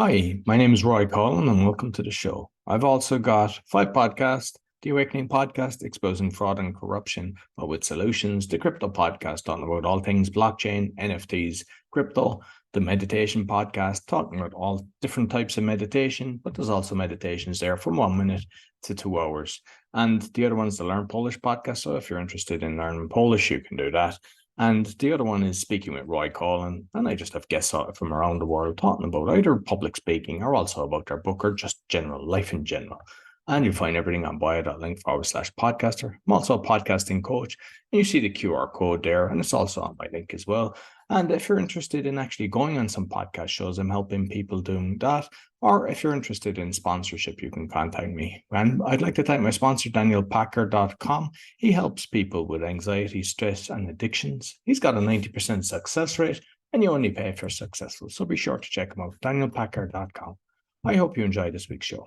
Hi, my name is Roy Coughlan and welcome to the show. I've also got 5 podcasts: The Awakening Podcast, exposing fraud and corruption, but with solutions; the Crypto Podcast, talking about all things blockchain, NFTs, crypto; the Meditation Podcast, talking about all different types of meditation, but there's also meditations there from 1 minute to 2 hours. And the other one's the Learn Polish Podcast. So if you're interested in learning Polish, you can do that. And the other one is Speaking with Roy Coughlan, and I just have guests from around the world talking about either public speaking or also about their book or just general life in general. And you'll find everything on bio.link/podcaster. I'm also a podcasting coach, and you see the QR code there, and it's also on my link as well. And if you're interested in actually going on some podcast shows, I'm helping people doing that. Or if you're interested in sponsorship, you can contact me. And I'd like to thank my sponsor, DanielPacker.com. He helps people with anxiety, stress, and addictions. He's got a 90% success rate, and you only pay if you're successful. So be sure to check him out, DanielPacker.com. I hope you enjoyed this week's show.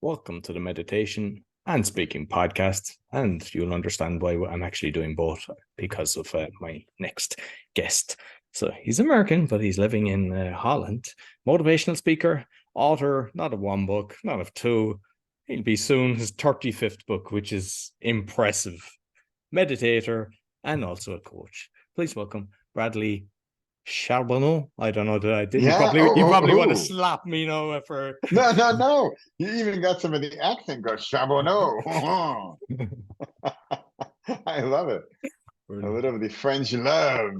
Welcome to the Meditation and Speaking podcast, and you'll understand why I'm actually doing both because of my next guest. So he's American, but he's living in Holland. Motivational speaker, author, not of one book, not of two. He'll be soon his 35th book, which is impressive. Meditator and also a coach. Please welcome Bradley Charbonneau. I don't know that I did. Yeah. You probably want to slap me, for No. You even got some of the accent. Go Charbonneau. I love it. A little of the French love.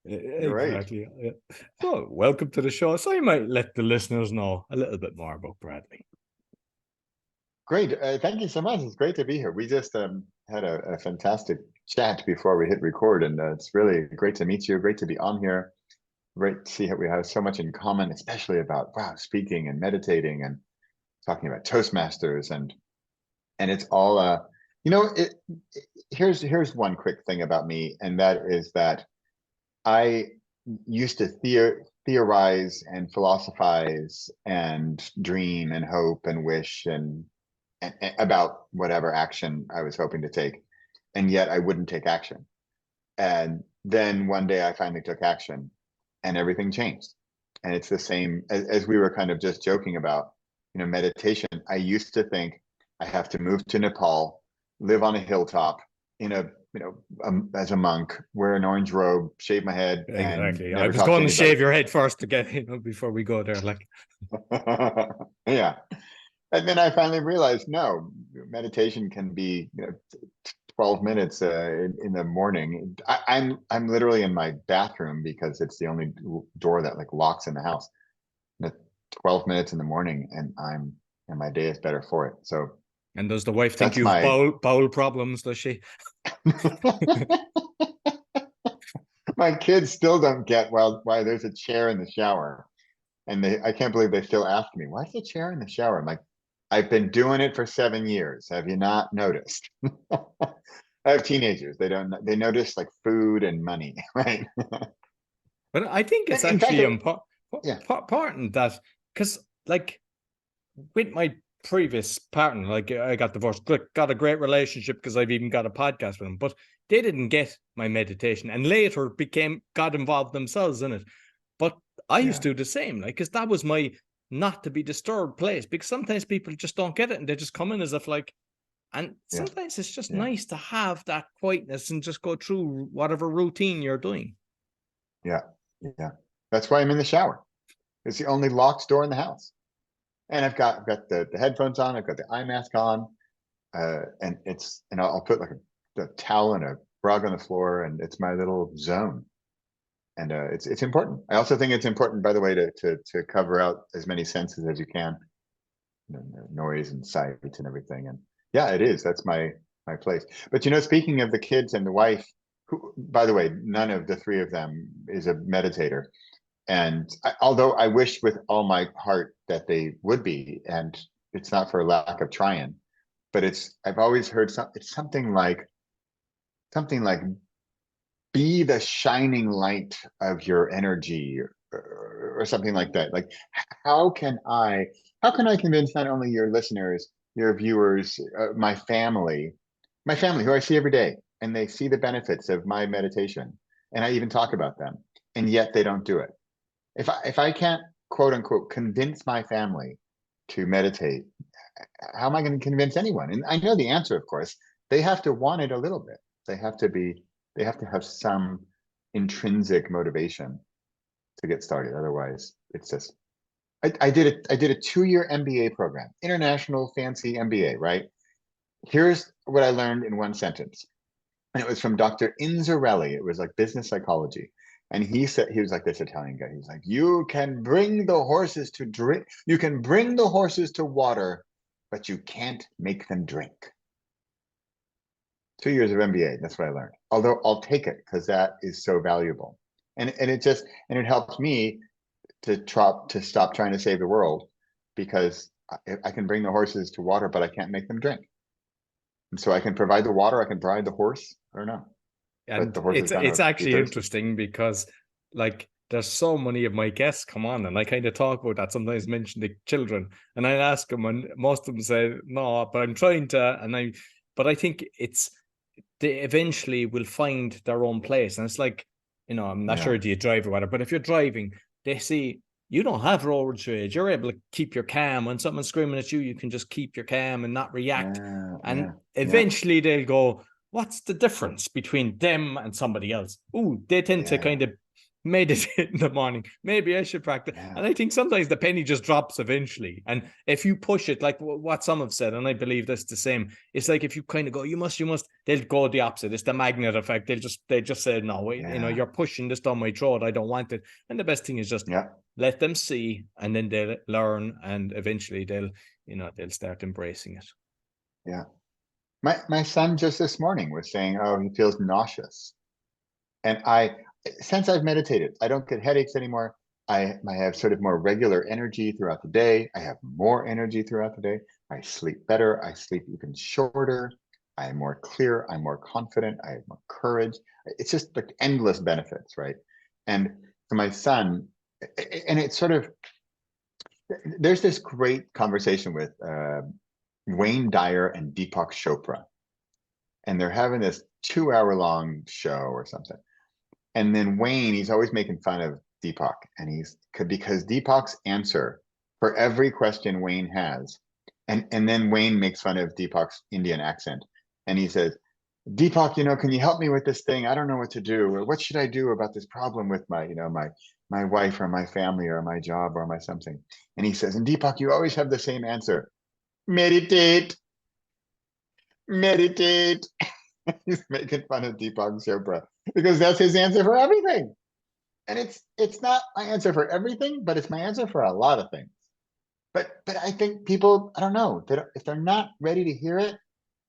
Exactly. Yeah. So, welcome to the show. So, you might let the listeners know a little bit more about Bradley. Great. Thank you so much. It's great to be here. We just had a fantastic chat before we hit record, and it's really great to meet you. Great to be on here. Great to see how we have so much in common, especially about speaking and meditating and talking about Toastmasters and it's all here's one quick thing about me, and that is that I used to theorize and philosophize and dream and hope and wish and about whatever action I was hoping to take, and yet I wouldn't take action. And then one day I finally took action, and everything changed. And it's the same as we were kind of just joking about, meditation. I used to think I have to move to Nepal, live on a hilltop in a, as a monk, wear an orange robe, shave my head. Exactly. I was going to shave your head first to get, before we go there. Like, yeah. And then I finally realized, no, meditation can be 12 minutes in the morning. I'm literally in my bathroom because it's the only door that locks in the house. 12 minutes in the morning, and my day is better for it. So. And does the wife think you've bowel problems? Does she? My kids still don't get why there's a chair in the shower, and I can't believe they still ask me, why is the chair in the shower? I'm like, I've been doing it for 7 years. Have you not noticed? I have teenagers. They notice food and money, right? But I think it's actually important that, because with my previous partner, I got divorced, got a great relationship because I've even got a podcast with them, but they didn't get my meditation and later got involved themselves in it. But I used to do the same, because that was my not to be disturbed place, because sometimes people just don't get it and they just come in as if and sometimes it's just nice to have that quietness and just go through whatever routine you're doing. Yeah. That's why I'm in the shower. It's the only locked door in the house. And I've got the headphones on, I've got the eye mask on, and I'll put a towel and a rug on the floor, and it's my little zone. And it's important. I also think it's important, by the way, to cover out as many senses as you can, noise and sight and everything. And yeah, it is. That's my place. But speaking of the kids and the wife, who, by the way, none of the three of them is a meditator. And although I wish with all my heart that they would be, and it's not for lack of trying, but I've always heard it's something like be the shining light of your energy, or something like that. How can I convince not only your listeners, your viewers, my family who I see every day, and they see the benefits of my meditation, and I even talk about them, and yet they don't do it. If I can't quote unquote convince my family to meditate, how am I going to convince anyone? And I know the answer, of course. They have to want it a little bit. They have to have some intrinsic motivation to get started. Otherwise, it's just I did a 2-year MBA program, international fancy MBA, right? Here's what I learned in one sentence. And it was from Dr. Inzarelli. It was like business psychology. And he said, he was like this Italian guy. He's like, you can bring the horses to drink, you can bring the horses to water, but you can't make them drink. 2 years of MBA, that's what I learned. Although I'll take it because that is so valuable. And it helps me to stop trying to save the world, because I can bring the horses to water, but I can't make them drink. And so I can provide the water, I can provide the horse. I don't know. And the horse is gonna it's be actually thirsty. interesting because like there's so many of my guests come on and I kind of talk about that, sometimes mention the children, and I ask them and most of them say no, but I'm trying to, but I think they eventually will find their own place. And it's like, I'm not sure do you drive or whatever, but if you're driving, they see you don't have road rage. You're able to keep your calm. When someone's screaming at you, you can just keep your calm and not react. And eventually they'll go, what's the difference between them and somebody else? Ooh, they tend to kind of meditate in the morning. Maybe I should practice. And I think sometimes the penny just drops eventually. And if you push it, like what some have said, and I believe that's the same, it's like if you kind of go, you must, they'll go the opposite. It's the magnet effect. They just say, no, you're pushing this down my throat. I don't want it. And the best thing is just let them see, and then they'll learn, and eventually they'll start embracing it. Yeah. My son just this morning was saying, oh, he feels nauseous. And since I've meditated, I don't get headaches anymore. I have sort of more regular energy throughout the day. I have more energy throughout the day. I sleep better. I sleep even shorter. I am more clear. I'm more confident. I have more courage. It's just like endless benefits, right? And for my son, and it's sort of, there's this great conversation with Wayne Dyer and Deepak Chopra. And they're having this 2-hour-long show or something. And then Wayne, he's always making fun of Deepak, and because Deepak's answer for every question Wayne has, and then Wayne makes fun of Deepak's Indian accent, and he says, Deepak, can you help me with this thing? I don't know what to do. Or what should I do about this problem with my wife or my family or my job or my something? And he says, and Deepak, you always have the same answer. Meditate. Meditate. He's making fun of Deepak Chopra because that's his answer for everything. And it's not my answer for everything, but it's my answer for a lot of things. But I think people, I don't know, if they're not ready to hear it,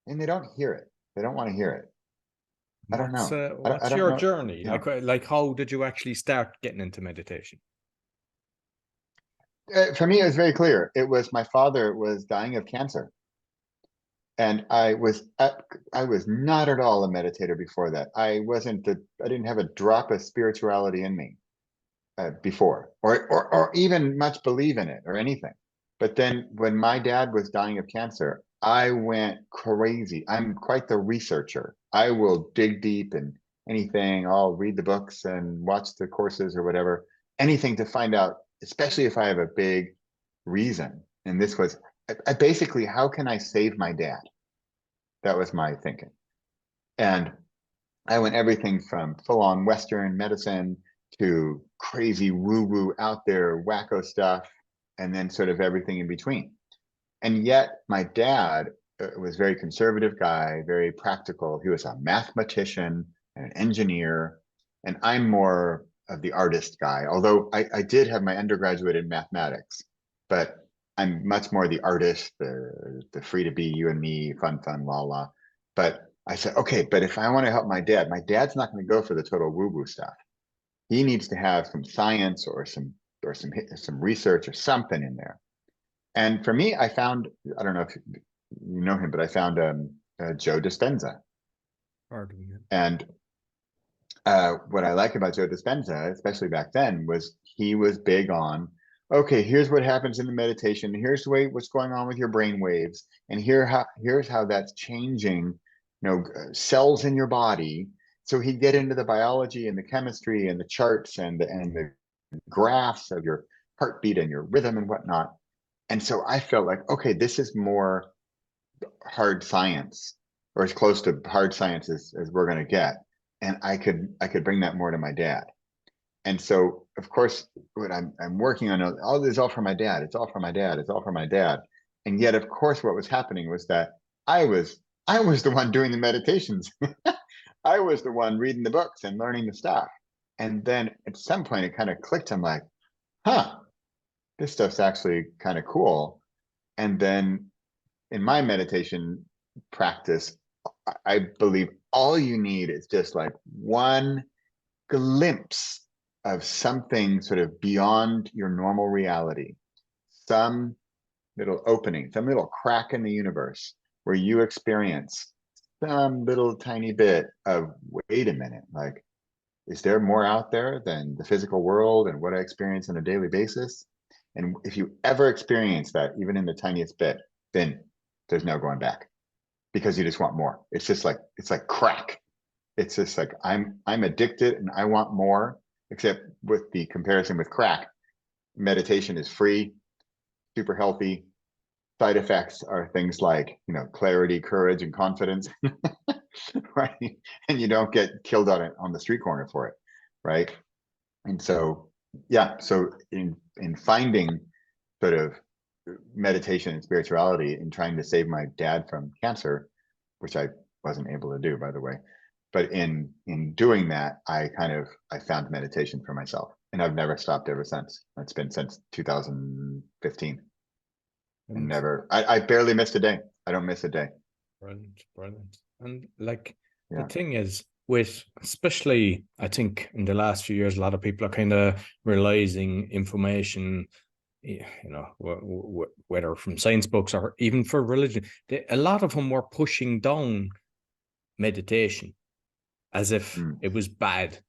then they don't hear it. They don't want to hear it. I don't know. What's your journey? Like how did you actually start getting into meditation? For me, it was very clear. It was my father was dying of cancer. And I was not at all a meditator before that. I didn't have a drop of spirituality in me before, or even much believe in it or anything. But then when my dad was dying of cancer, I went crazy. I'm quite the researcher. I will dig deep in anything. I'll read the books and watch the courses or whatever, anything to find out, especially if I have a big reason. And this was basically, how can I save my dad? That was my thinking. And I went everything from full-on Western medicine to crazy woo-woo out there wacko stuff, and then sort of everything in between. And yet my dad was a very conservative guy, very practical. He was a mathematician and an engineer, and I'm more of the artist guy, although I did have my undergraduate in mathematics, but I'm much more the artist, the free to be you and me, fun, la la. But I said, okay, but if I want to help my dad's not going to go for the total woo-woo stuff. He needs to have some science or some research or something in there. And for me, I found, I don't know if you know him, but I found Joe Dispenza. And what I like about Joe Dispenza, especially back then, was he was big on, okay, here's what happens in the meditation. Here's the way what's going on with your brain waves, and here's how that's changing, cells in your body. So he'd get into the biology and the chemistry and the charts and the graphs of your heartbeat and your rhythm and whatnot. And so I felt like, okay, this is more hard science, or as close to hard science as we're going to get. And I could bring that more to my dad. And so, of course, what I'm working on, all this is all for my dad. It's all for my dad. It's all for my dad. And yet, of course, what was happening was that I was the one doing the meditations. I was the one reading the books and learning the stuff. And then at some point, it kind of clicked. I'm like, huh, this stuff's actually kind of cool. And then in my meditation practice, I believe all you need is just like one glimpse of something sort of beyond your normal reality, some little opening, some little crack in the universe where you experience some little tiny bit of, wait a minute, like, is there more out there than the physical world and what I experience on a daily basis? And if you ever experience that, even in the tiniest bit, then there's no going back, because you just want more. It's just like, it's like crack. It's just like, I'm addicted and I want more, except with the comparison with crack, meditation is free, super healthy. Side effects are things like, clarity, courage, and confidence, right? And you don't get killed on the street corner for it, right? And so, yeah, so in finding sort of meditation and spirituality in trying to save my dad from cancer, which I wasn't able to do, by the way, but in doing that, I found meditation for myself, and I've never stopped ever since. It's been since 2015. And never, I barely missed a day. I don't miss a day. Brilliant. And like, Yeah. the thing is, with, especially, I think in the last few years, a lot of people are kind of realizing information, whether from science books or even for religion, a lot of them were pushing down meditation as if it was bad.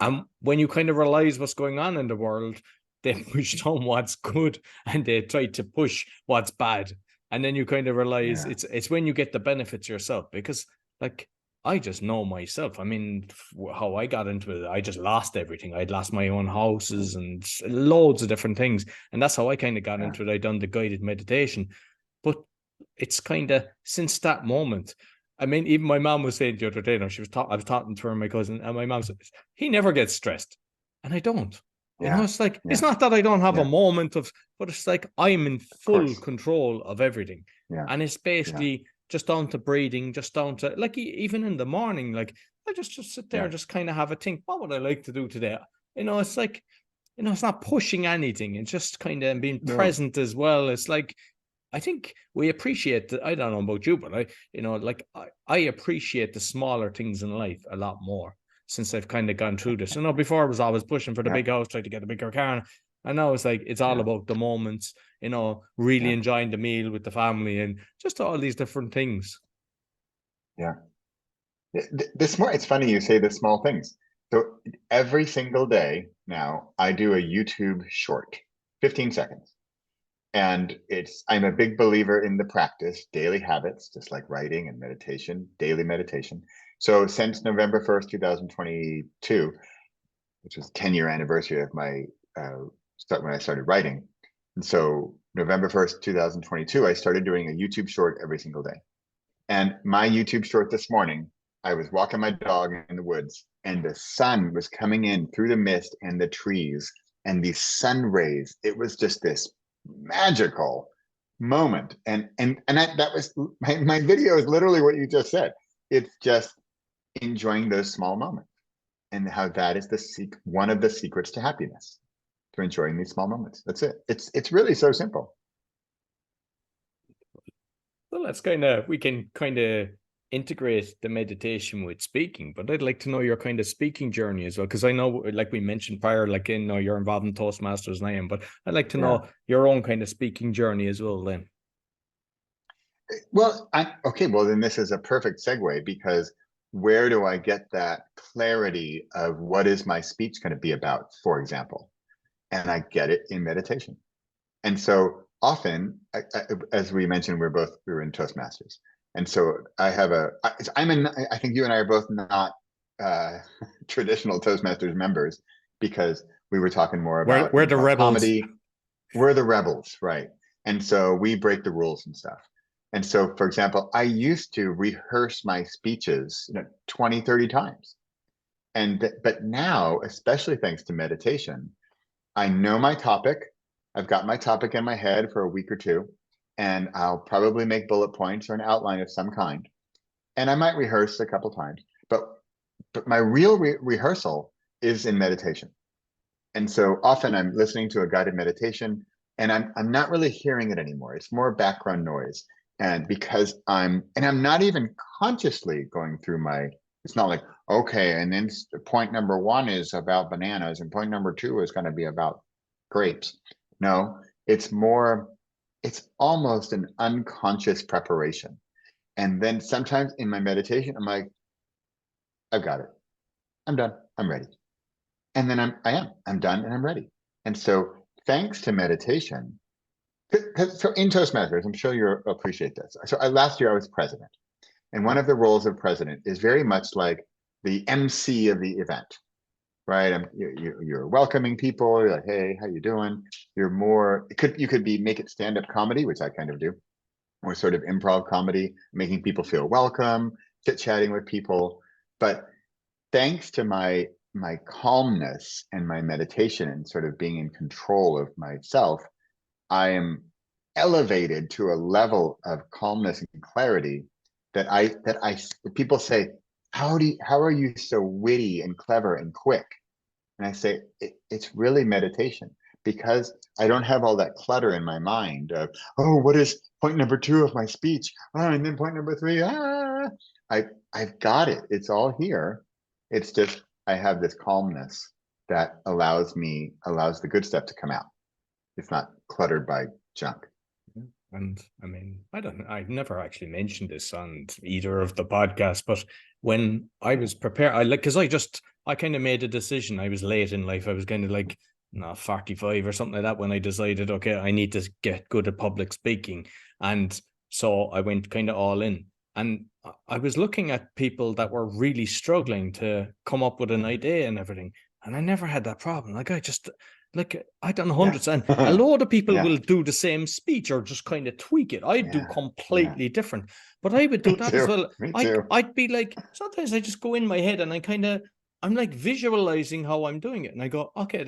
And when you kind of realize what's going on in the world, they push down what's good and they try to push what's bad. And then you kind of realize it's when you get the benefits yourself, because like, I just know myself. I mean, how I got into it, I just lost everything. I'd lost my own houses and loads of different things. And that's how I kind of got into it. I'd done the guided meditation. But it's kind of since that moment, I mean, even my mom was saying the other day, I was talking to her and my cousin, and my mom said, he never gets stressed. And I don't. It's like, it's not that I don't have a moment of, but it's like, I'm in full control of everything. And it's basically just down to breathing, just down to, like, even in the morning, like, I just sit there and just kind of have a think, what would I like to do today? It's like, it's not pushing anything. It's just kind of being present as well. It's like, I think we appreciate I don't know about you, but I appreciate the smaller things in life a lot more since I've kind of gone through this. Before I was always pushing for the big house, trying to get a bigger car. And now it's like, it's all about the moments, really enjoying the meal with the family and just all these different things. Yeah. It's funny you say the small things. So every single day now I do a YouTube short, 15 seconds. And I'm a big believer in the practice, daily habits, just like writing and meditation, daily meditation. So since November 1st, 2022, which was 10-year anniversary of my when I started writing. And so November 1st, 2022, I started doing a YouTube short every single day. And my YouTube short this morning, I was walking my dog in the woods and the sun was coming in through the mist and the trees and the sun rays. It was just this magical moment. And that was my video is literally what you just said. It's just enjoying those small moments and how that is one of the secrets to happiness, to enjoying these small moments. That's it. It's really so simple. Well, we can kind of integrate the meditation with speaking, but I'd like to know your kind of speaking journey as well, because I know, like we mentioned prior, like you're involved in Toastmasters and I am, but I'd like to know your own kind of speaking journey as well then. Well, well, then this is a perfect segue, because where do I get that clarity of what is my speech going to be about, for example? And I get it in meditation. And so often, as we mentioned, we were in Toastmasters. And so I think you and I are both not traditional Toastmasters members, because we were talking more about We're the improv rebels. comedy. We're the rebels, right? And so we break the rules and stuff. And so, for example, I used to rehearse my speeches, 20, 30 times. But now, especially thanks to meditation, I know my topic. I've got my topic in my head for a week or two, and I'll probably make bullet points or an outline of some kind. And I might rehearse a couple times, but my real rehearsal is in meditation. And so often I'm listening to a guided meditation and I'm not really hearing it anymore. It's more background noise. And because I'm not even consciously going through it's not like, okay, and then point number 1 is about bananas and point number 2 is going to be about grapes. No, it's almost an unconscious preparation. And then sometimes in my meditation, I'm like, I've got it. I'm done. I'm ready. And then I'm done and I'm ready. And so thanks to meditation, so in Toastmasters, I'm sure you'll appreciate this. So last year I was president. And one of the roles of president is very much like the MC of the event, right? You're welcoming people. You're like, hey, how you doing? You're more, you could make it stand-up comedy, which I kind of do, or sort of improv comedy, making people feel welcome, chit-chatting with people. But thanks to my calmness and my meditation and sort of being in control of myself, I am elevated to a level of calmness and clarity that people say, how are you so witty and clever and quick? And I say, it's really meditation, because I don't have all that clutter in my mind of, oh, what is point number 2 of my speech? Oh, and then point number 3, I've got it. It's all here. It's just, I have this calmness that allows the good stuff to come out. It's not cluttered by junk. And I mean, I've never actually mentioned this on either of the podcasts, but when I was prepared, I kind of made a decision. I was late in life. I was kind of like, 45 or something like that when I decided, okay, I need to get good at public speaking. And so I went kind of all in. And I was looking at people that were really struggling to come up with an idea and everything. And I never had that problem. I done hundreds, and a lot of people will do the same speech or just kind of tweak it. I'd do completely different, but I would do that as well. I'd be like, sometimes I just go in my head and I'm like visualizing how I'm doing it. And I go, okay,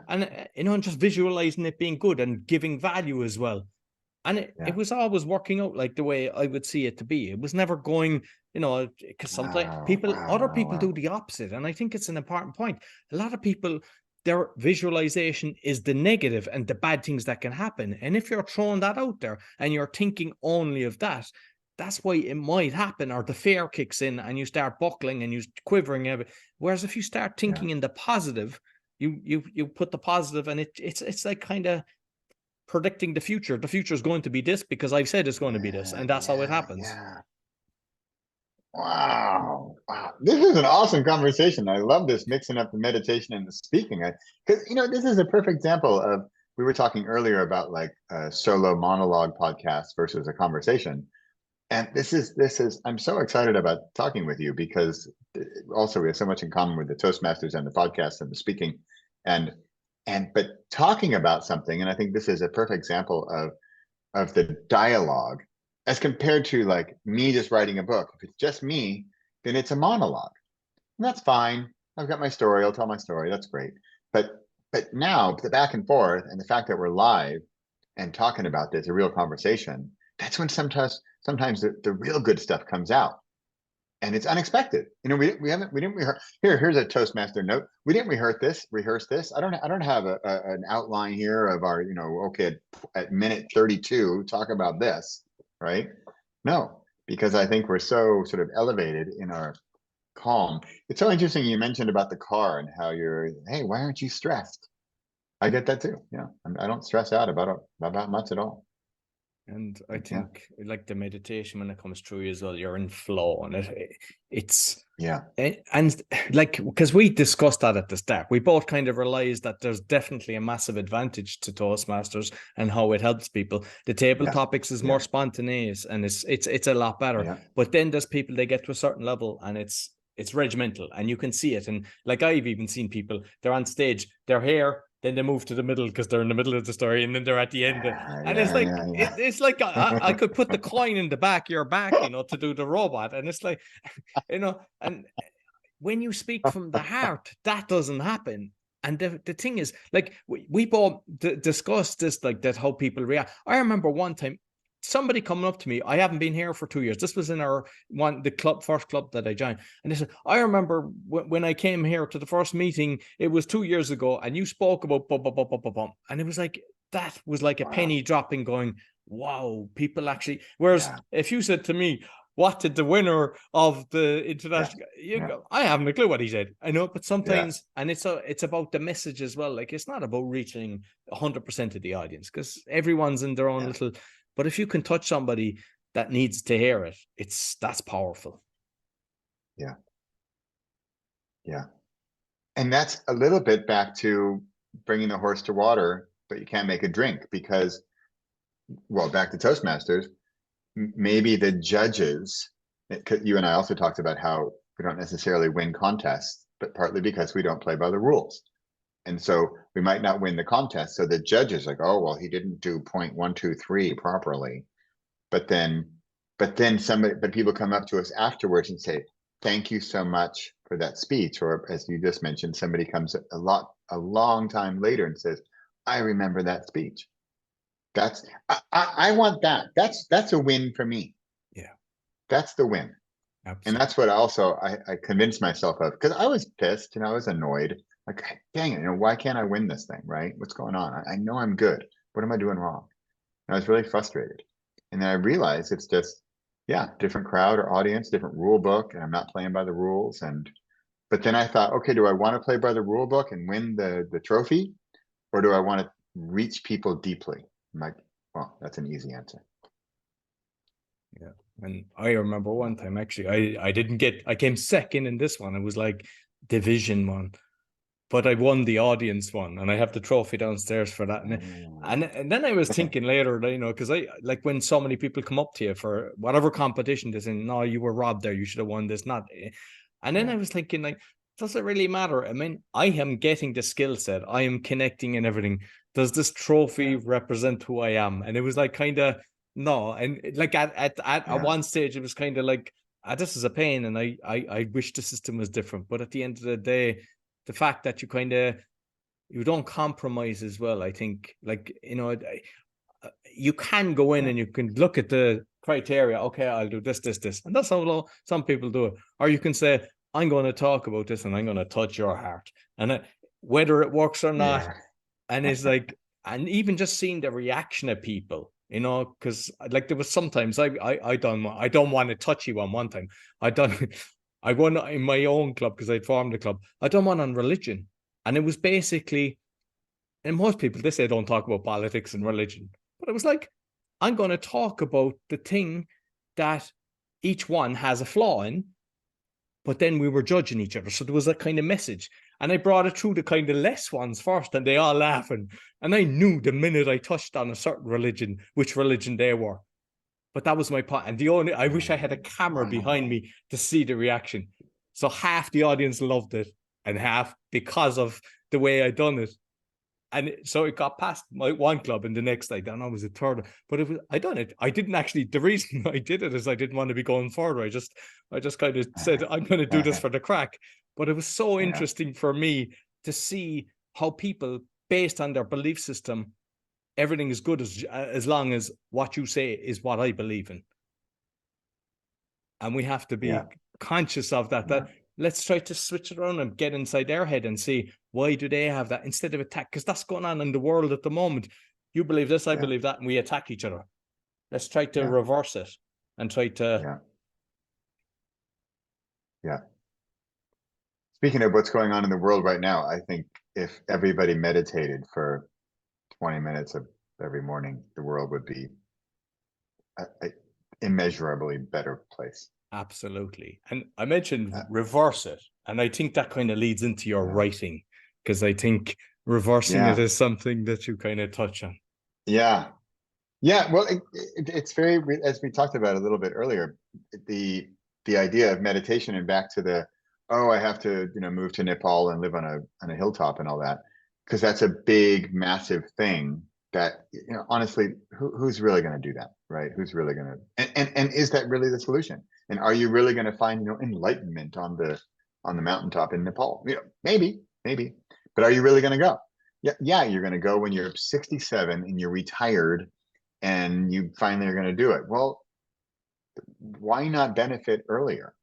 and I'm just visualizing it being good and giving value as well. And it was always working out like the way I would see it to be. It was never going, because sometimes other people do the opposite. And I think it's an important point. A lot of people, their visualization is the negative and the bad things that can happen. And if you're throwing that out there and you're thinking only of that, that's why it might happen, or the fear kicks in and you start buckling and you quivering. Whereas if you start thinking in the positive, you put the positive, and it's like kind of predicting the future. The future is going to be this because I've said it's going to be this, and that's how it happens. Wow. This is an awesome conversation. I love this mixing up the meditation and the speaking. Because this is a perfect example of, we were talking earlier about like a solo monologue podcast versus a conversation. And this is I'm so excited about talking with you, because also we have so much in common with the Toastmasters and the podcast and the speaking, but talking about something. And I think this is a perfect example of the dialogue as compared to like me just writing a book. If it's just me, then it's a monologue. And that's fine. I've got my story. I'll tell my story. That's great. But now the back and forth, and the fact that we're live and talking about this, a real conversation, that's when sometimes the real good stuff comes out. And it's unexpected. We didn't rehearse. Here's a Toastmaster note. We didn't rehearse this. I don't have an outline here of our, okay, at minute 32, talk about this, right? No, because I think we're so sort of elevated in our calm. It's so interesting you mentioned about the car and how hey, why aren't you stressed? I get that too. Yeah, I don't stress out about much at all. And I think like the meditation, when it comes through as well, you're in flow, and it's and like, because we discussed that at the start, we both kind of realized that there's definitely a massive advantage to Toastmasters and how it helps people. The table topics is more spontaneous, and it's a lot better. But then there's people, they get to a certain level and it's it's regimental, and you can see it. And like, I've even seen people, they're on stage, they're here, then they move to the middle because they're in the middle of the story, and then they're at the end. And it's like, it's like I could put the coin in the back of your back, you know, to do the robot. And it's like, you know, and when you speak from the heart, that doesn't happen. And the thing is, like, we both discussed this, like, that how people react. I remember one time somebody coming up to me. I haven't been here for 2 years. This was in the first club that I joined. And they said, I remember when I came here to the first meeting, it was 2 years ago, and you spoke about bum, bum, bum, bum, bum, bum. And it was like, that was like a penny dropping, going, wow, people actually. Whereas if you said to me, what did the winner of the international? Go, I haven't a clue what he said. I know, but sometimes, and it's about the message as well. Like, it's not about reaching 100% of the audience, because everyone's in their own little. But if you can touch somebody that needs to hear it, that's powerful. Yeah. And that's a little bit back to bringing the horse to water, but you can't make a drink, because, well, back to Toastmasters. Maybe the judges, you and I also talked about how we don't necessarily win contests, but partly because we don't play by the rules. And so we might not win the contest. So the judges like, oh, well, he didn't do point 1, 2, 3 properly. But then people come up to us afterwards and say, thank you so much for that speech. Or, as you just mentioned, somebody comes a long time later and says, I remember that speech. I want that. That's a win for me. Yeah. That's the win. Absolutely. And that's what also I convinced myself of, because I was pissed and I was annoyed. Like, dang it, why can't I win this thing, right? What's going on? I know I'm good. What am I doing wrong? And I was really frustrated. And then I realized it's just, different crowd or audience, different rule book, and I'm not playing by the rules. But then I thought, okay, do I want to play by the rule book and win the trophy? Or do I want to reach people deeply? I'm like, well, that's an easy answer. Yeah. And I remember one time, actually, I came second in this one. It was like division one, but I won the audience one, and I have the trophy downstairs for that. And then I was thinking later, because I, like, when so many people come up to you for whatever competition, they say, no, you were robbed there, you should have won this, not. And then I was thinking, like, does it really matter? I mean, I am getting the skill set, I am connecting and everything. Does this trophy represent who I am? And it was like, kind of, no. And like at one stage, it was kind of like, this is a pain, and I wish the system was different. But at the end of the day, the fact that you don't compromise as well, I think, like, you can go in and you can look at the criteria. Okay, I'll do this, and that's how some people do it. Or you can say, I'm going to talk about this, and I'm going to touch your heart, and whether it works or not. And it's like, and even just seeing the reaction of people, because like, there was sometimes I don't want to touch you on one time. I won in my own club, because I'd formed a club. I done one on religion, and it was basically, and most people, they say don't talk about politics and religion, but it was like, I'm going to talk about the thing that each one has a flaw in, but then we were judging each other. So there was a kind of message, and I brought it through the kind of less ones first, and they all laughing. And I knew the minute I touched on a certain religion, which religion they were. But that was my point. And I wish I had a camera behind me to see the reaction. So half the audience loved it, and half because of the way I done it. And so it got past my one club, and the next, I don't know, it was a third. But I done it. I didn't actually, the reason I did it is I didn't want to be going further. I just kind of said, I'm going to do this for the crack. But it was so interesting for me to see how people, based on their belief system, everything is good as long as what you say is what I believe in. And we have to be conscious of that. Let's try to switch it around and get inside their head and see, why do they have that, instead of attack? Because that's going on in the world at the moment. You believe this, I believe that, and we attack each other. Let's try to reverse it and try to. Speaking of what's going on in the world right now, I think if everybody meditated for 20 minutes of every morning, the world would be an immeasurably better place. Absolutely. And I mentioned reverse it, and I think that kind of leads into your writing, because I think reversing it is something that you kind of touch on. Well, it's very, as we talked about a little bit earlier, the idea of meditation, and back to the oh, I have to, move to Nepal and live on a hilltop and all that, because that's a big, massive thing that, honestly, who's really going to do that, right? Who's really going to, and is that really the solution? And are you really going to find, enlightenment on the mountaintop in Nepal? Maybe, but are you really going to go? Yeah, you're going to go when you're 67 and you're retired and you finally are going to do it. Well, why not benefit earlier?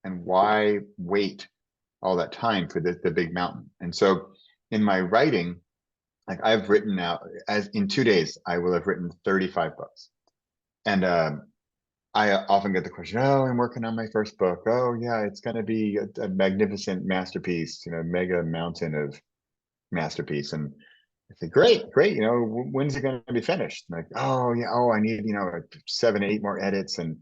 And why wait all that time for the big mountain? And so in my writing, like I've written now, as in 2 days, I will have written 35 books. And I often get the question, oh, I'm working on my first book. Oh yeah, it's going to be a magnificent masterpiece, mega mountain of masterpiece. And I say, great. When's it going to be finished? I'm like, oh yeah, I need, 7, 8 more edits, and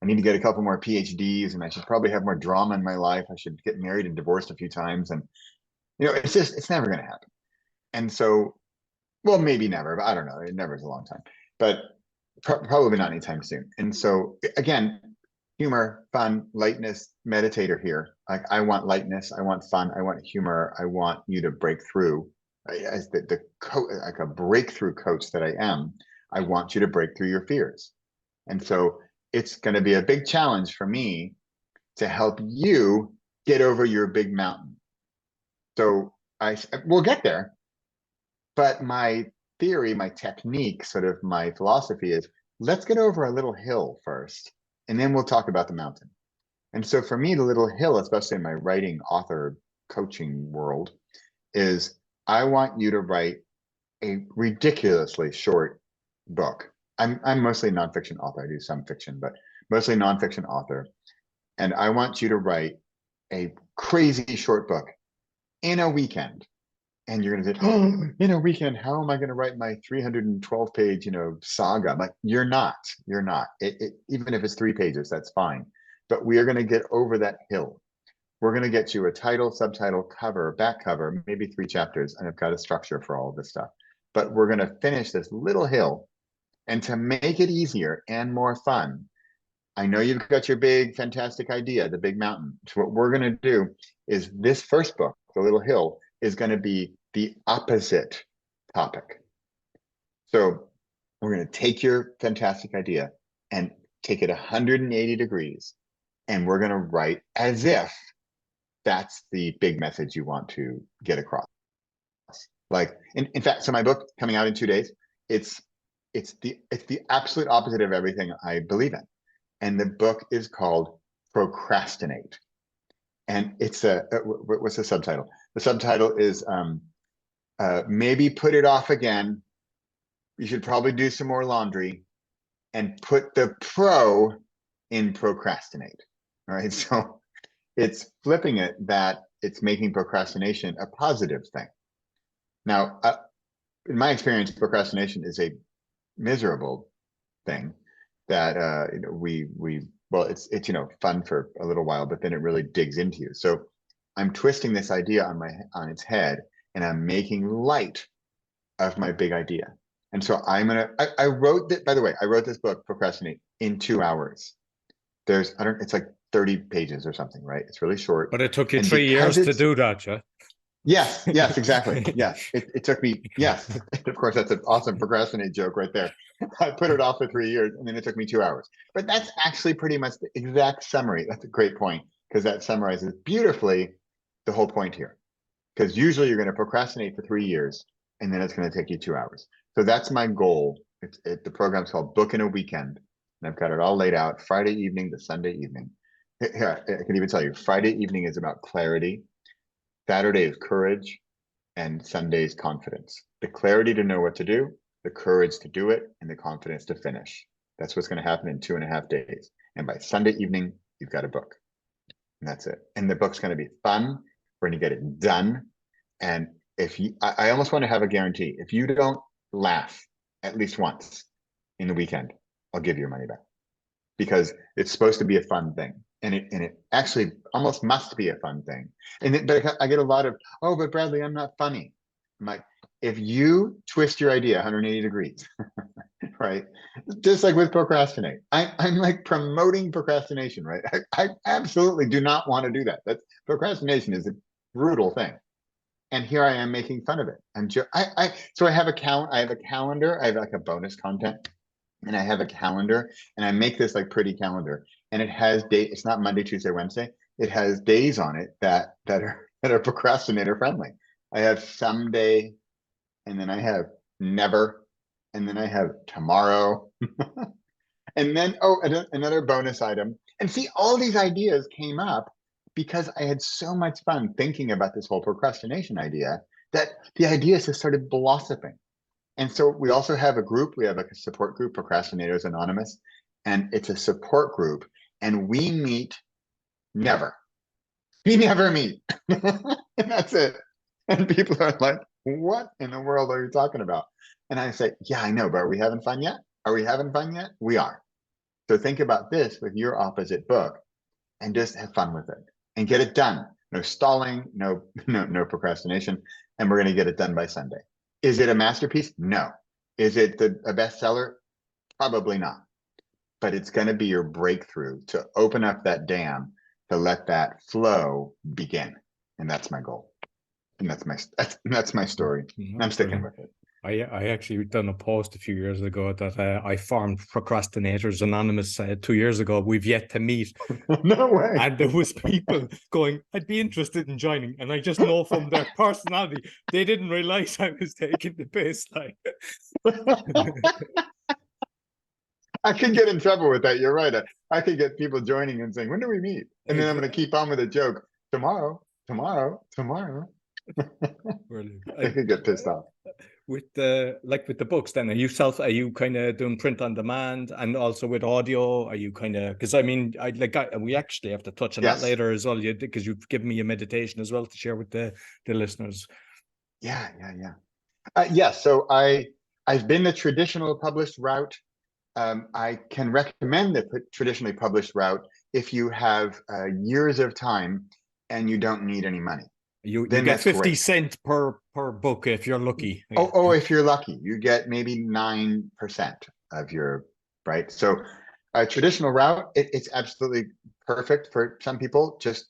I need to get a couple more PhDs, and I should probably have more drama in my life. I should get married and divorced a few times. And, it's never going to happen. And so, well, maybe never, but I don't know. It never is a long time, but probably not anytime soon. And so again, humor, fun, lightness, meditator here. Like I want lightness. I want fun. I want humor. I want you to break through as like a breakthrough coach that I am. I want you to break through your fears. And so it's going to be a big challenge for me to help you get over your big mountain. So we'll get there. But my theory, my technique, sort of my philosophy is, let's get over a little hill first, and then we'll talk about the mountain. And so for me, the little hill, especially in my writing, author, coaching world, is I want you to write a ridiculously short book. I'm mostly a nonfiction author. I do some fiction, but mostly nonfiction author. And I want you to write a crazy short book in a weekend. And you're going to say, oh, in a weekend, how am I going to write my 312 page, saga? I'm like, you're not. Even if it's 3 pages, that's fine. But we are going to get over that hill. We're going to get you a title, subtitle, cover, back cover, maybe 3 chapters. And I've got a structure for all of this stuff. But we're going to finish this little hill. And to make it easier and more fun, I know you've got your big, fantastic idea, the big mountain. So what we're going to do is this first book, The Little Hill, is going to be the opposite topic. So we're going to take your fantastic idea and take it 180 degrees, and we're going to write as if that's the big message you want to get across. Like, in fact, so my book coming out in 2 days, it's the absolute opposite of everything I believe in. And the book is called Procrastinate. And it's what's the subtitle? The subtitle is maybe put it off again. You should probably do some more laundry, and put the pro in procrastinate. All right. So it's flipping it, that it's making procrastination a positive thing. Now, in my experience, procrastination is a miserable thing that well, it's fun for a little while, but then it really digs into you. So I'm twisting this idea on its head, and I'm making light of my big idea. And so I wrote that, by the way, I wrote this book, Procrastinate, in 2 hours. It's like 30 pages or something, right? It's really short. But it took you 3 years to do that, yeah? Yes, exactly. Yes, it took me, yes. Of course, that's an awesome procrastinate joke right there. I put it off for 3 years, and then it took me 2 hours. But that's actually pretty much the exact summary. That's a great point, because that summarizes beautifully the whole point here. Because usually you're going to procrastinate for 3 years, and then it's going to take you 2 hours. So that's my goal. The program's called Book in a Weekend, and I've got it all laid out, Friday evening to Sunday evening. Here, I can even tell you, Friday evening is about clarity. Saturday is courage, and Sunday is confidence. The clarity to know what to do, the courage to do it, and the confidence to finish. That's what's going to happen in 2.5 days. And by Sunday evening, you've got a book. And that's it. And the book's going to be fun. We're going to get it done. And I almost want to have a guarantee. If you don't laugh at least once in the weekend, I'll give you your money back, because it's supposed to be a fun thing. And it actually almost must be a fun thing. But I get a lot of, oh, but Bradley, I'm not funny. I'm like, if you twist your idea 180 degrees, right? Just like with procrastinate, I'm like promoting procrastination, right? I absolutely do not want to do that. Procrastination is a brutal thing. And here I am making fun of it. So I have a calendar. I have like a bonus content, and I have a calendar, and I make this like pretty calendar, and it has date. It's not Monday, Tuesday, Wednesday. It has days on it that are procrastinator friendly. I have someday, and then I have never, and then I have tomorrow, and then another bonus item. And see, all these ideas came up because I had so much fun thinking about this whole procrastination idea that the ideas just started blossoming. And so we also have a group. We have like a support group, Procrastinators Anonymous, and it's a support group. And we meet never. We never meet. And that's it. And people are like, what in the world are you talking about? And I say, yeah, I know, but are we having fun yet? Are we having fun yet? We are. So think about this with your opposite book and just have fun with it and get it done. No stalling, no procrastination. And we're going to get it done by Sunday. Is it a masterpiece? No. Is it a bestseller? Probably not. But it's going to be your breakthrough to open up that dam, to let that flow begin. And that's my goal. And that's my story. And I'm sticking with it. I actually done a post a few years ago that I formed Procrastinators Anonymous 2 years ago. We've yet to meet. No way. And there was people going, I'd be interested in joining. And I just know from their personality, they didn't realize I was taking the baseline. I could get in trouble with that. You're right. I could get people joining and saying, when do we meet? And then I'm going to keep on with a joke. Tomorrow. Brilliant. I could get pissed off. With the books, then are you kind of doing print on demand and also with audio? Are you kind of, because I mean, we actually have to touch on that later as well, because you've given me a meditation as well to share with the listeners. Yeah. So I've been the traditional published route. I can recommend the traditionally published route if you have years of time and you don't need any money. You get 50 cents per book if you're lucky. Oh, if you're lucky, you get maybe 9% of your, right? So a traditional route, it's absolutely perfect for some people, just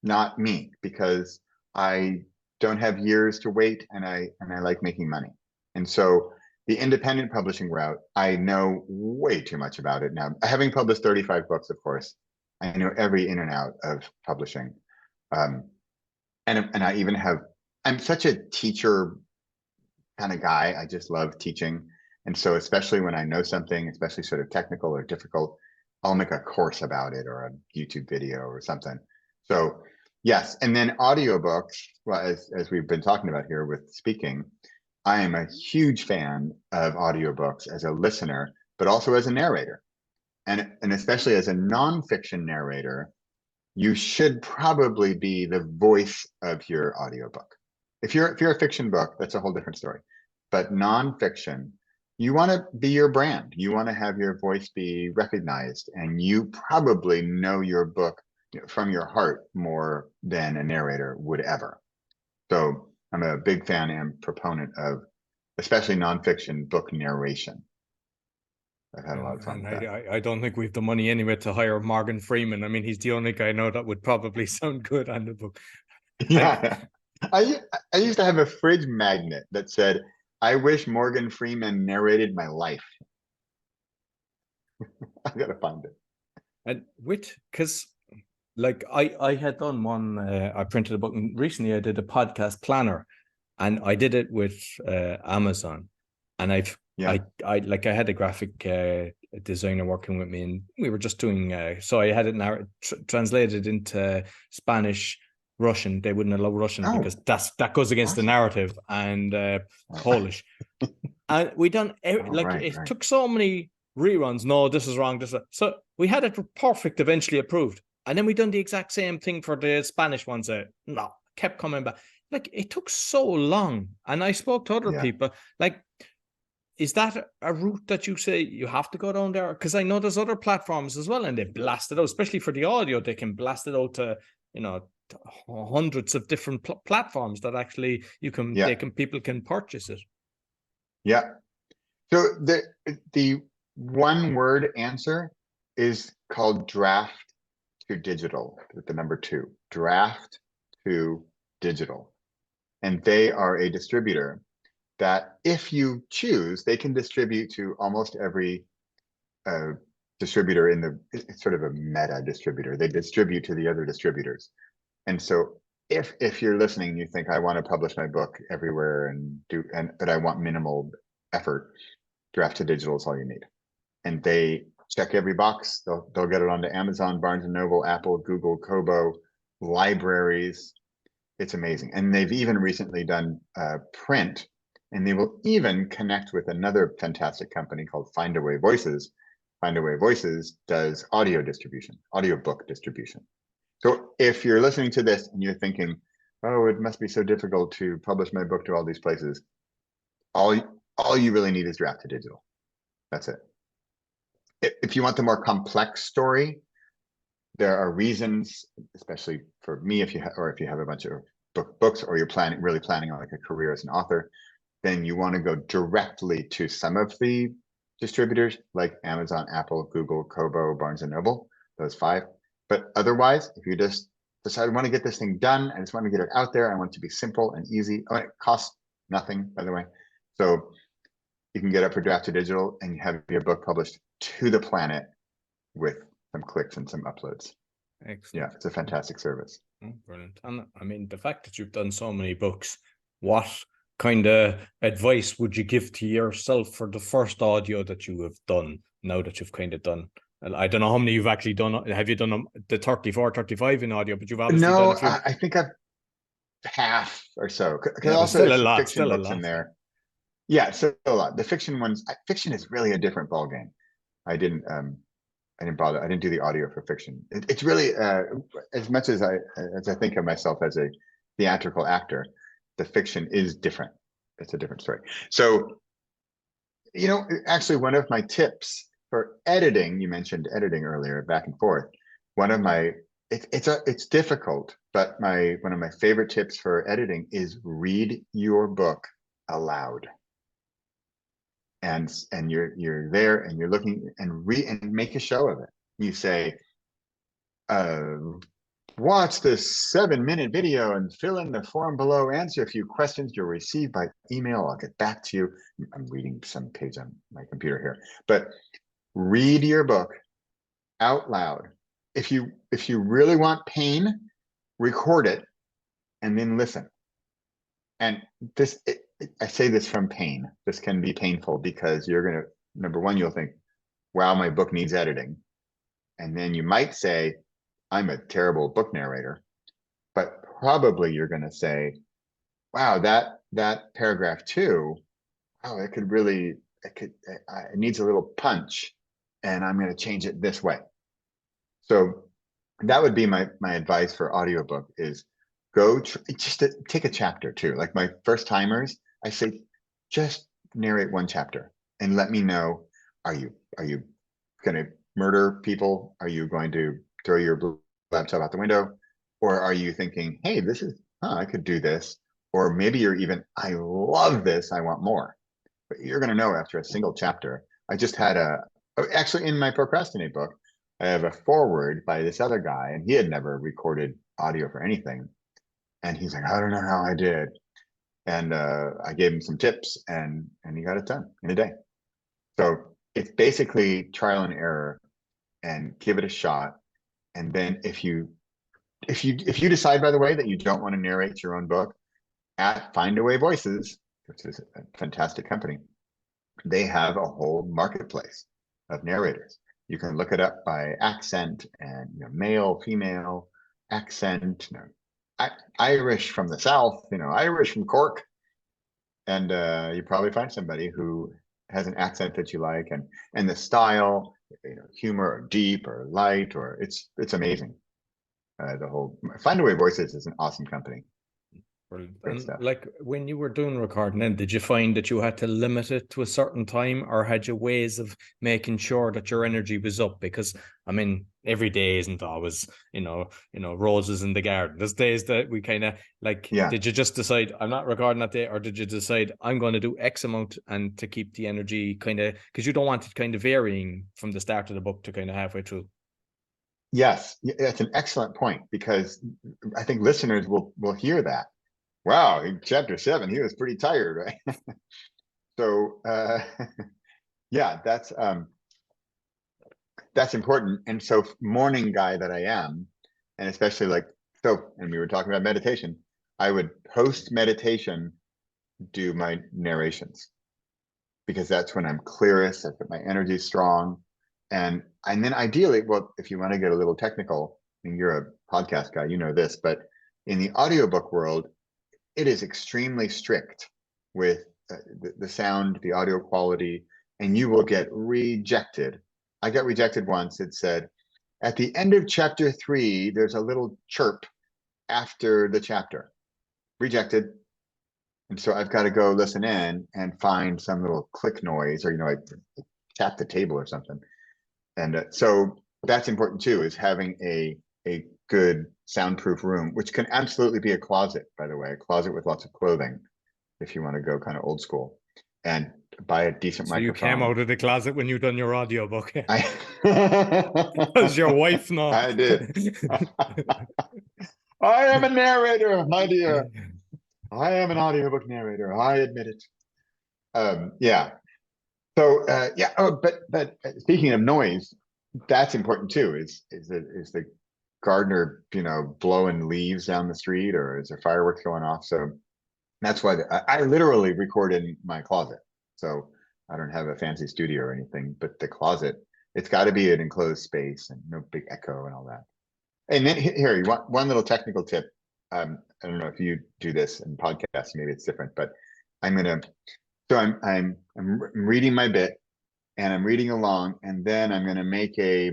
not me, because I don't have years to wait and I like making money. And so the independent publishing route, I know way too much about it now. Having published 35 books, of course, I know every in and out of publishing. And I even I'm such a teacher kind of guy. I just love teaching. And so especially when I know something, especially sort of technical or difficult, I'll make a course about it or a YouTube video or something. So yes. And then audiobooks, well, as we've been talking about here with speaking, I am a huge fan of audiobooks as a listener, but also as a narrator. And especially as a nonfiction narrator, you should probably be the voice of your audiobook. If you're a fiction book, that's a whole different story. But nonfiction, you want to be your brand. You want to have your voice be recognized, and you probably know your book from your heart more than a narrator would ever. So I'm a big fan and proponent of especially nonfiction book narration. I've had a lot of fun with that. I don't think we've the money anyway to hire Morgan Freeman. I mean, he's the only guy I know that would probably sound good on the book. Yeah. I used to have a fridge magnet that said, I wish Morgan Freeman narrated my life. I gotta find it. And because like I had done one, I printed a book, and recently I did a podcast planner, and I did it with Amazon, and I had a graphic designer working with me, and we were just doing so I had it translated into Spanish, Russian. They wouldn't allow Russian because that goes against the narrative, and Polish. And we done it took so many reruns. No, this is wrong. So we had it perfect, eventually approved, and then we done the exact same thing for the Spanish ones. Kept coming back. Like, it took so long, and I spoke to other people. Like, is that a route that you say you have to go down there? Because I know there's other platforms as well, and they blast it out, especially for the audio. They can blast it out to hundreds of different platforms that actually people can purchase it. Yeah. So the one word answer is called draft to digital with the number 2, draft to digital. And they are a distributor that if you choose, they can distribute to almost every distributor it's sort of a meta distributor. They distribute to the other distributors. And so if you're listening, you think I want to publish my book everywhere but I want minimal effort, draft to digital is all you need. And they check every box. They'll get it onto Amazon, Barnes and Noble, Apple, Google, Kobo, libraries. It's amazing. And they've even recently done print, and they will even connect with another fantastic company called Findaway Voices. Findaway Voices does audio distribution, audiobook distribution. So if you're listening to this and you're thinking, oh, it must be so difficult to publish my book to all these places, all you really need is draft to digital. That's it. If you want the more complex story, there are reasons, especially for me, if you have a bunch of books, or you're really planning on like a career as an author, then you want to go directly to some of the distributors like Amazon, Apple, Google, Kobo, Barnes and Noble, those 5. But otherwise, if you just decide I want to get this thing done, I just want to get it out there, I want it to be simple and easy. Oh, it costs nothing, by the way. So you can get up for draft to digital and you have your book published to the planet with some clicks and some uploads. Excellent. Yeah, it's a fantastic service. Brilliant. And I mean, the fact that you've done so many books, what kind of advice would you give to yourself for the first audio that you have done now that you've kind of done? I don't know how many you've actually done. Have you done the 34, 35 in audio? But you've obviously done a few. I think I've half or so. Yeah, also still there's a lot. fiction Still books a lot. in there. Yeah, so a lot. The fiction ones, fiction is really a different ballgame. I didn't bother. I didn't do the audio for fiction. It's really as much as I think of myself as a theatrical actor, the fiction is different. It's a different story. So, actually, one of my tips for editing, you mentioned editing earlier, back and forth. One of my it's difficult, but one of my favorite tips for editing is read your book aloud. And you're there and you're looking and make a show of it. You say, watch this 7-minute video and fill in the form below, answer a few questions you'll receive by email. I'll get back to you. I'm reading some page on my computer here, but read your book out loud. If you really want pain, record it and then listen. And I say this from pain. This can be painful because you're going to, number one, you'll think, wow, my book needs editing. And then you might say, I'm a terrible book narrator. But probably you're going to say, wow, that paragraph 2, oh, it needs a little punch and I'm going to change it this way. So that would be my advice for audiobook is just take a chapter too. Like my first timers, I say, just narrate 1 chapter and let me know, are you going to murder people? Are you going to throw your laptop out the window? Or are you thinking, hey, I could do this. Or maybe you're even, I love this, I want more. But you're going to know after a single chapter. I just had actually in my Procrastinate book, I have a foreword by this other guy, and he had never recorded audio for anything. And he's like, I don't know how I did. And I gave him some tips and he got it done in a day. So it's basically trial and error and give it a shot. And then if you decide, by the way, that you don't want to narrate your own book, at Findaway Voices, which is a fantastic company, they have a whole marketplace of narrators. You can look it up by accent and male, female, accent, Irish from the South, Irish from Cork. And you probably find somebody who has an accent that you like and the style, humor or deep or light, or it's amazing. The whole Findaway Voices is an awesome company. Brilliant. Great And stuff. like when you were doing recording, then did you find that you had to limit it to a certain time, or had you ways of making sure that your energy was up? Because I mean, every day isn't always, roses in the garden. There's days that we kind of like. Yeah. Did you just decide I'm not recording that day, or did you decide I'm going to do X amount and to keep the energy kind of, because you don't want it kind of varying from the start of the book to kind of halfway through? Yes, that's an excellent point, because I think listeners will hear that. Wow, in chapter 7, he was pretty tired, right? So yeah, that's important. And so morning guy that I am, and especially and we were talking about meditation, I would post meditation, do my narrations, because that's when I'm clearest, my energy is strong. And then ideally, well, if you want to get a little technical, and you're a podcast guy, you know this, but in the audiobook world, it is extremely strict with the sound, the audio quality, and you will get rejected. I got rejected once. It said, at the end of chapter 3, there's a little chirp after the chapter. Rejected. And so I've got to go listen in and find some little click noise, or, I tap the table or something. And so that's important too, is having a good soundproof room, which can absolutely be a closet, by the way, a closet with lots of clothing, if you want to go kind of old school, and buy a decent So microphone. you came out of the closet when you done your audiobook. I Does your wife know? I did. I am a narrator, my dear. I am an audiobook narrator. I admit it. Yeah. So yeah. Oh, but speaking of noise, that's important too. Is the gardener, blowing leaves down the street, or is there fireworks going off? So that's why I literally record in my closet. So I don't have a fancy studio or anything, but the closet, it's got to be an enclosed space and no big echo and all that. And then here, you want one little technical tip. I don't know if you do this in podcasts, maybe it's different, but I'm reading my bit, and I'm reading along, and then I'm going to make a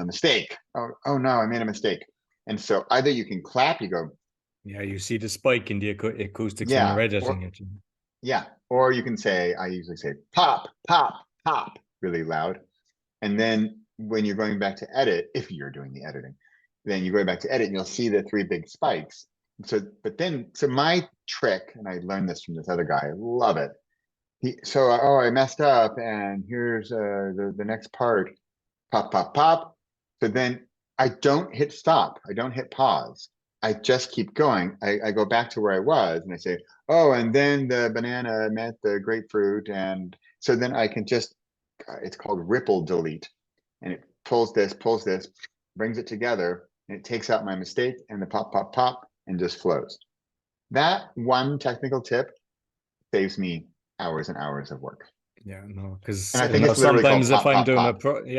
mistake. Oh no, I made a mistake. And so either you can clap, you go, yeah, you see the spike in the acoustics when yeah, you're editing it. yeah, or you can say, I usually say pop, pop, pop, really loud. And then when you're going back to edit, if you're doing the editing, then you go back to edit and you'll see the 3 big spikes. So my trick, and I learned this from this other guy, I love it. I messed up, and here's the next part, pop, pop, pop. So then I don't hit stop. I don't hit pause. I just keep going. I go back to where I was, and I say, oh, and then the banana met the grapefruit. And so then I can just, it's called ripple delete. And it pulls this, brings it together, and it takes out my mistake and the pop, pop, pop, and just flows. That one technical tip saves me hours and hours of work. Yeah, no, because And I think it's literally called sometimes pop, if I'm pop, doing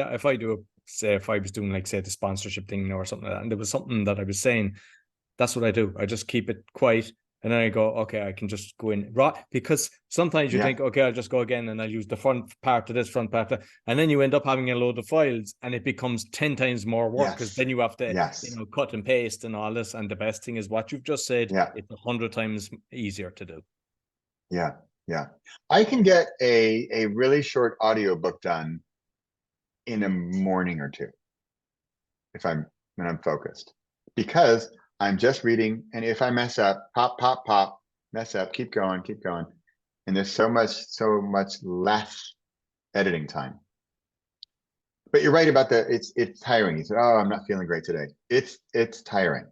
pop. if I do say if I was doing like say the sponsorship thing or something like that, and there was something that I was saying, that's what I do. I just keep it quiet, and then I go, okay, I can just go in right, because sometimes you think, okay, I'll just go again and I'll use the front part of this, front part of that, and then you end up having a load of files, and it becomes 10 times more work, because then you have to cut and paste and all this. And the best thing is what you've just said. It's 100 times easier to do. Yeah. I can get a really short audiobook done in a morning or two when I'm focused, because I'm just reading, and if I mess up, pop, pop, pop, mess up, keep going. And there's so much less editing time. But you're right about it's tiring. You said, oh, I'm not feeling great today. It's tiring.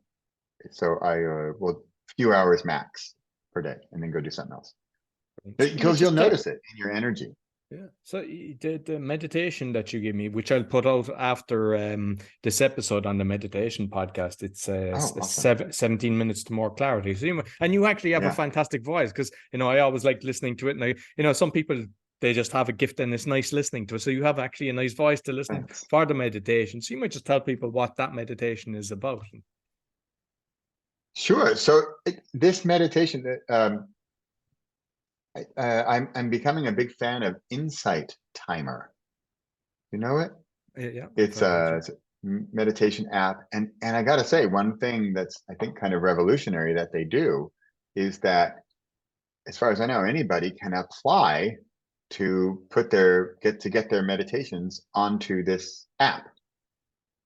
So I will few hours max per day, and then go do something else. Because you'll notice it in your energy. Yeah. So the meditation that you give me, which I'll put out after this episode on the meditation podcast, it's awesome. 17 minutes to more clarity. So you actually have a fantastic voice, because I always like listening to it, and some people, they just have a gift and it's nice listening to it. So you have actually a nice voice to listen for the meditation. So you might just tell people what that meditation is about. Sure. So this meditation that I'm becoming a big fan of Insight Timer. You know it? Yeah. It's meditation app. And I got to say, one thing that's, I think, kind of revolutionary that they do is that, as far as I know, anybody can apply to get their meditations onto this app.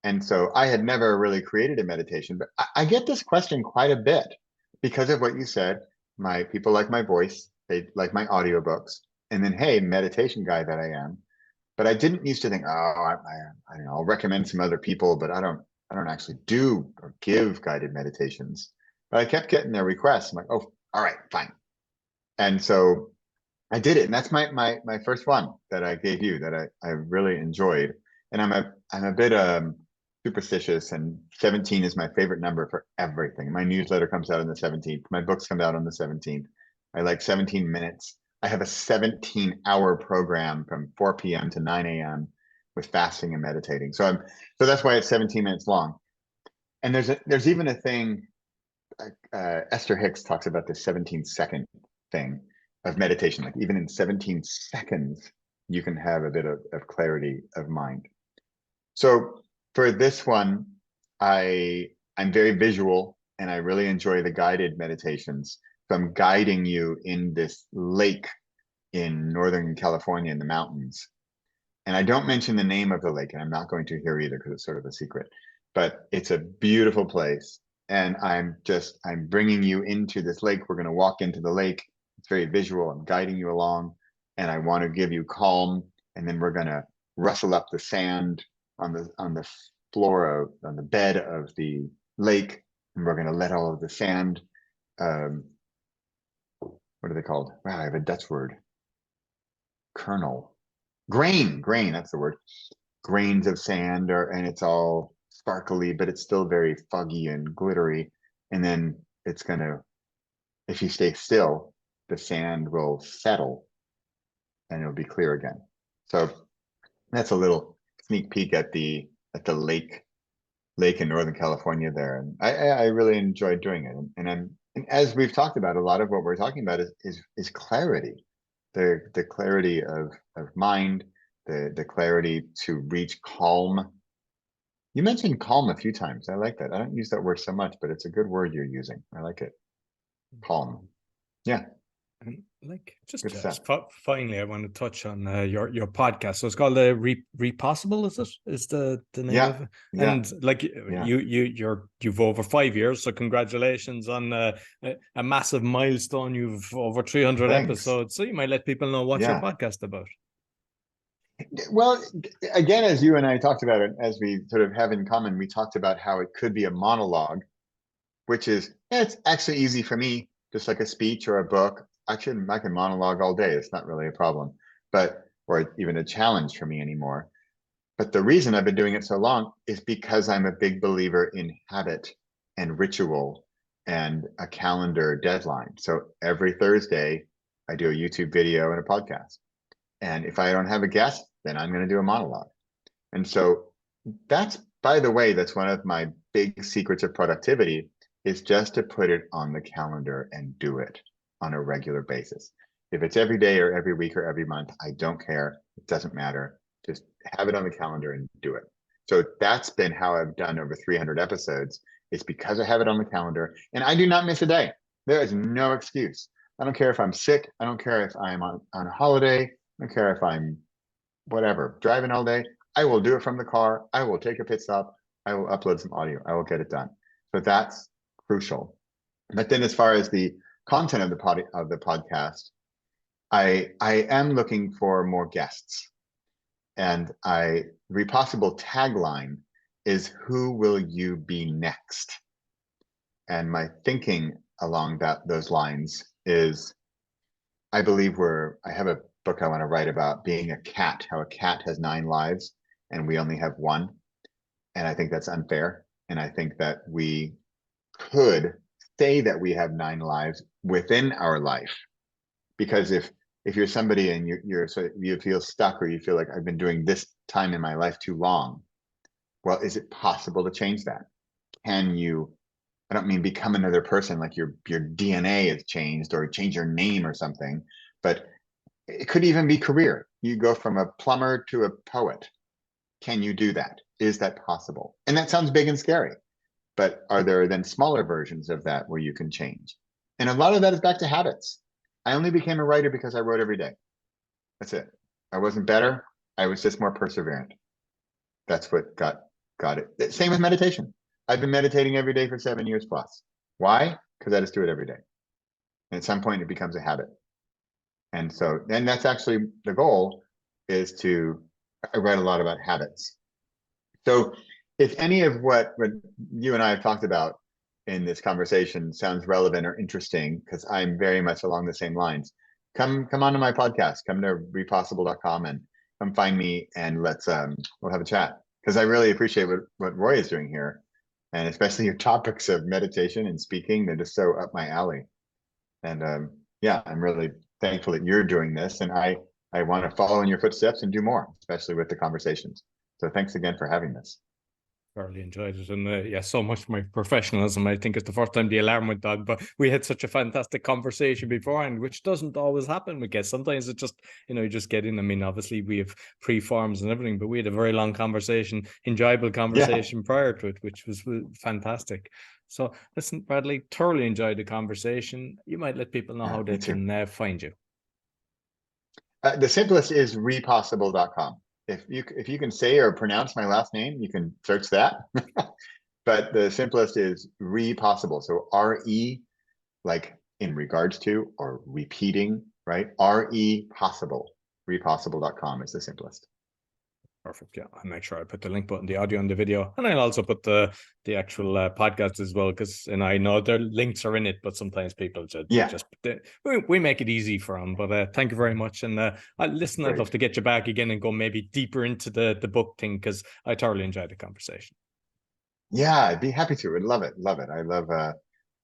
And so I had never really created a meditation, but I get this question quite a bit because of what you said. My people like my voice, they like my audiobooks, and then, hey, meditation guy that I am. But I didn't used to think, oh, I don't know, I'll recommend some other people, but I don't actually do or give guided meditations. But I kept getting their requests. I'm like, oh, all right, fine. And so I did it, and that's my first one that I gave you that I really enjoyed. And I'm a bit superstitious, and 17 is my favorite number for everything. My newsletter comes out on the 17th. My books come out on the 17th. I like 17 minutes. I have a 17-hour program from 4 p.m. to 9 a.m. with fasting and meditating. So that's why it's 17 minutes long. And there's even a thing. Esther Hicks talks about the 17-second thing of meditation. Like, even in 17 seconds, you can have a bit of clarity of mind. So for this one, I'm very visual, and I really enjoy the guided meditations. So I'm guiding you in this lake in Northern California in the mountains. And I don't mention the name of the lake, and I'm not going to here either because it's sort of a secret, but it's a beautiful place. And I'm bringing you into this lake. We're going to walk into the lake. It's very visual. I'm guiding you along, and I want to give you calm. And then we're going to rustle up the sand on the floor on the bed of the lake. And we're going to let all of the sand, what are they called? Wow, I have a Dutch word. Grain, that's the word. Grains of sand, and it's all sparkly, but it's still very foggy and glittery. And then it's gonna, if you stay still, the sand will settle and it'll be clear again. So that's a little sneak peek at the lake in Northern California there. And I really enjoyed doing it. And as we've talked about, a lot of what we're talking about is clarity. The clarity of mind, the clarity to reach calm. You mentioned calm a few times. I like that. I don't use that word so much, but it's a good word you're using. I like it. Calm. Yeah. And like, just Good stuff. finally, I want to touch on your podcast. So it's called Repossible. Is it? Is the name of it? Yeah. And like, you've over 5 years. So congratulations on a massive milestone. You've over 300 Thanks. episodes. So you might let people know what your podcast about. Well, again, as you and I talked about it, as we sort of have in common, we talked about how it could be a monologue, which is, it's actually easy for me, just like a speech or a book. Actually, I can monologue all day. It's not really a problem, or even a challenge for me anymore. But the reason I've been doing it so long is because I'm a big believer in habit and ritual and a calendar deadline. So every Thursday, I do a YouTube video and a podcast. And if I don't have a guest, then I'm going to do a monologue. And so by the way, that's one of my big secrets of productivity, is just to put it on the calendar and do it on a regular basis. If it's every day or every week or every month, I don't care. It doesn't matter. Just have it on the calendar and do it. So that's been how I've done over 300 episodes. It's because I have it on the calendar, and I do not miss a day. There is no excuse. I don't care if I'm sick. I don't care if I'm on a holiday. I don't care if I'm whatever, driving all day. I will do it from the car. I will take a pit stop. I will upload some audio. I will get it done. So that's crucial. But then, as far as the content of the podcast, I am looking for more guests. And Repossible tagline is, "Who will you be next?" And my thinking along those lines is, I believe I have a book I want to write about being a cat, how a cat has 9 lives and we only have 1. And I think that's unfair. And I think that we could say that we have 9 lives within our life. Because if you're somebody and you feel stuck, or you feel like, I've been doing this time in my life too long, well, is it possible to change that? Can you, I don't mean become another person, like your DNA has changed, or change your name or something, but it could even be career. You go from a plumber to a poet. Can you do that? Is that possible? And that sounds big and scary, but are there then smaller versions of that where you can change? And a lot of that is back to habits. I only became a writer because I wrote every day. That's it. I wasn't better. I was just more perseverant. That's what got it. Same with meditation. I've been meditating every day for 7 years plus. Why? Because I just do it every day. And at some point it becomes a habit. And so then that's actually the goal, is to, I write a lot about habits. So if any of what you and I have talked about in this conversation sounds relevant or interesting, because I'm very much along the same lines, come onto my podcast, come to repossible.com and come find me, and we'll have a chat. Because I really appreciate what Roy is doing here. And especially your topics of meditation and speaking, they're just so up my alley. And yeah, I'm really thankful that you're doing this, and I want to follow in your footsteps and do more, especially with the conversations. So thanks again for having this. Thoroughly enjoyed it, and yeah, so much for my professionalism. I think it's the first time the alarm went on, but we had such a fantastic conversation beforehand, which doesn't always happen with guests. Sometimes it just, you just get in. I mean, obviously we have pre-forms and everything, but we had a very long conversation, enjoyable conversation prior to it, which was fantastic. So listen, Bradley, thoroughly enjoyed the conversation. You might let people know how they can find you. The simplest is repossible.com. If you can say or pronounce my last name, you can search that. But the simplest is repossible. So RE, like in regards to or repeating, right? RE possible. Repossible.com is the simplest. Perfect. Yeah, I'll make sure I put the link button, the audio and the video, and I'll also put the actual podcast as well, because I know their links are in it, but sometimes people we make it easy for them. But thank you very much, and listen, I'd love to get you back again and go maybe deeper into the book thing, because I thoroughly enjoyed the conversation. Yeah, I'd be happy to. I'd love it. I love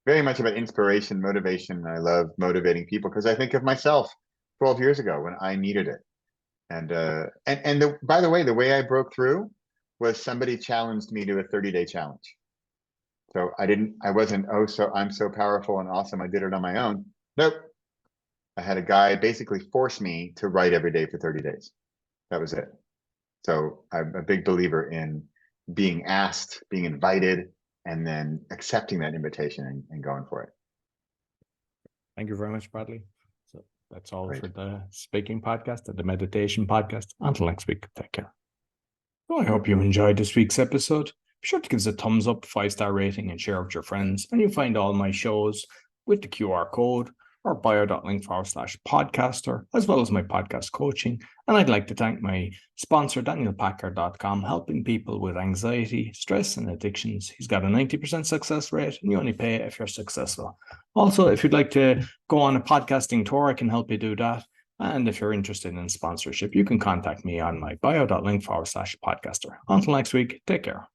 very much about inspiration, motivation. I love motivating people, because I think of myself 12 years ago when I needed it. And by the way, the way I broke through was somebody challenged me to a 30-day challenge. So I wasn't, I'm so powerful and awesome, I did it on my own. Nope. I had a guy basically force me to write every day for 30 days. That was it. So I'm a big believer in being asked, being invited, and then accepting that invitation and going for it. Thank you very much, Bradley. So that's all for the speaking podcast and the meditation podcast. Until next week, take care. So I hope you enjoyed this week's episode. Be sure to give us a thumbs up, 5-star rating, and share with your friends. And you'll find all my shows with the QR code or bio.link/podcaster, as well as my podcast coaching. And I'd like to thank my sponsor, DanielPacker.com, helping people with anxiety, stress, and addictions. He's got a 90% success rate, and you only pay if you're successful. Also, if you'd like to go on a podcasting tour, I can help you do that. And if you're interested in sponsorship, you can contact me on my bio.link/podcaster. Until next week, take care.